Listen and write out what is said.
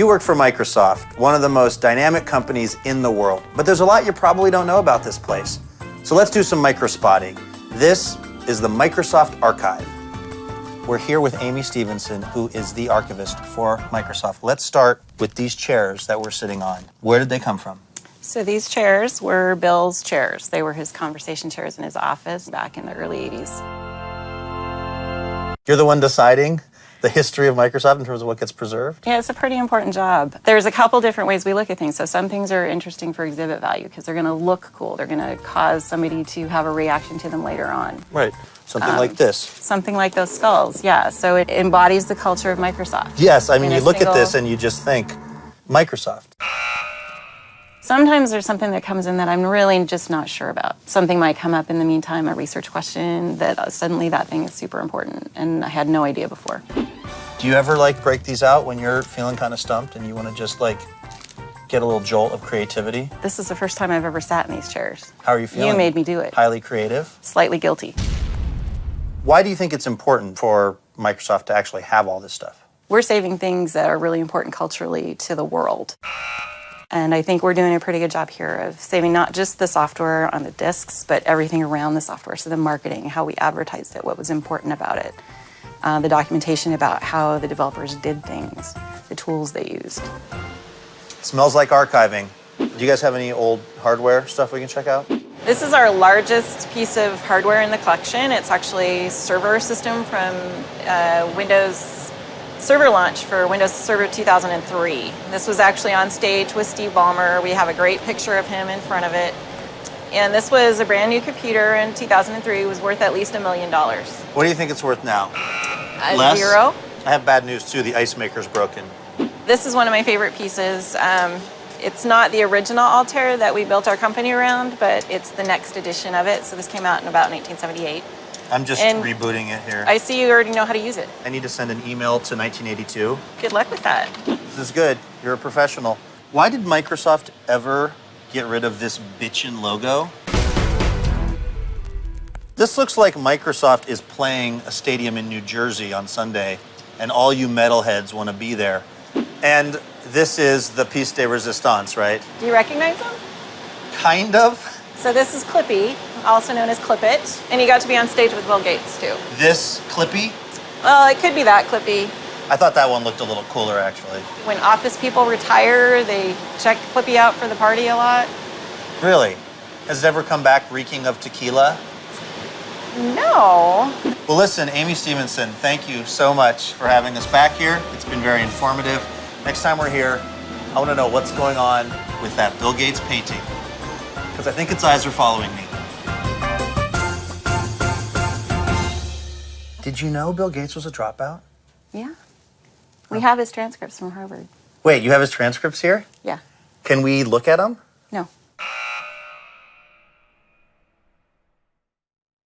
You work for Microsoft, one of the most dynamic companies in the world. But there's a lot you probably don't know about this place. So let's do some microspotting. This is the Microsoft Archive. We're here with Amy Stevenson, who is the archivist for Microsoft. Let's start with these chairs that we're sitting on. Where did they come from? So these chairs were Bill's chairs. They were his conversation chairs in his office back in the early 80s. You're the one deciding the history of Microsoft in terms of what gets preserved? Yeah, it's a pretty important job. There's a couple different ways we look at things. So some things are interesting for exhibit value because they're going to look cool. They're going to cause somebody to have a reaction to them later on. Right. Something like this. Something like those skulls, yeah. So it embodies the culture of Microsoft. Yes, I mean, you look at this and you just think, Microsoft. Sometimes there's something that comes in that I'm really just not sure about. Something might come up in the meantime, a research question, that suddenly that thing is super important, and I had no idea before. Do you ever, break these out when you're feeling kind of stumped and you want to just, get a little jolt of creativity? This is the first time I've ever sat in these chairs. How are you feeling? You made me do it. Highly creative? Slightly guilty. Why do you think it's important for Microsoft to actually have all this stuff? We're saving things that are really important culturally to the world. And I think we're doing a pretty good job here of saving not just the software on the disks, but everything around the software. So the marketing, how we advertised it, what was important about it, the documentation about how the developers did things, the tools they used. Smells like archiving. Do you guys have any old hardware stuff we can check out? This is our largest piece of hardware in the collection. It's actually a server system from Windows Server launch for Windows Server 2003. This was actually on stage with Steve Ballmer. We have a great picture of him in front of it. And this was a brand new computer in 2003. It was worth at least $1 million. What do you think it's worth now? Less? Zero. I have bad news too. The ice maker's broken. This is one of my favorite pieces. It's not the original Altair that we built our company around, but it's the next edition of it. So this came out in about 1978. I'm just rebooting it here. I see you already know how to use it. I need to send an email to 1982. Good luck with that. This is good. You're a professional. Why did Microsoft ever get rid of this bitchin' logo? This looks like Microsoft is playing a stadium in New Jersey on Sunday, and all you metalheads want to be there. And this is the piece de resistance, right? Do you recognize them? Kind of. So this is Clippy, also known as Clippit, and he got to be on stage with Bill Gates, too. This Clippy? Well, it could be that Clippy. I thought that one looked a little cooler, actually. When office people retire, they check Clippy out for the party a lot. Really? Has it ever come back reeking of tequila? No. Well, listen, Amy Stevenson, thank you so much for having us back here. It's been very informative. Next time we're here, I want to know what's going on with that Bill Gates painting, because I think its eyes are following me. Did you know Bill Gates was a dropout? Yeah. We have his transcripts from Harvard. Wait, you have his transcripts here? Yeah. Can we look at them? No.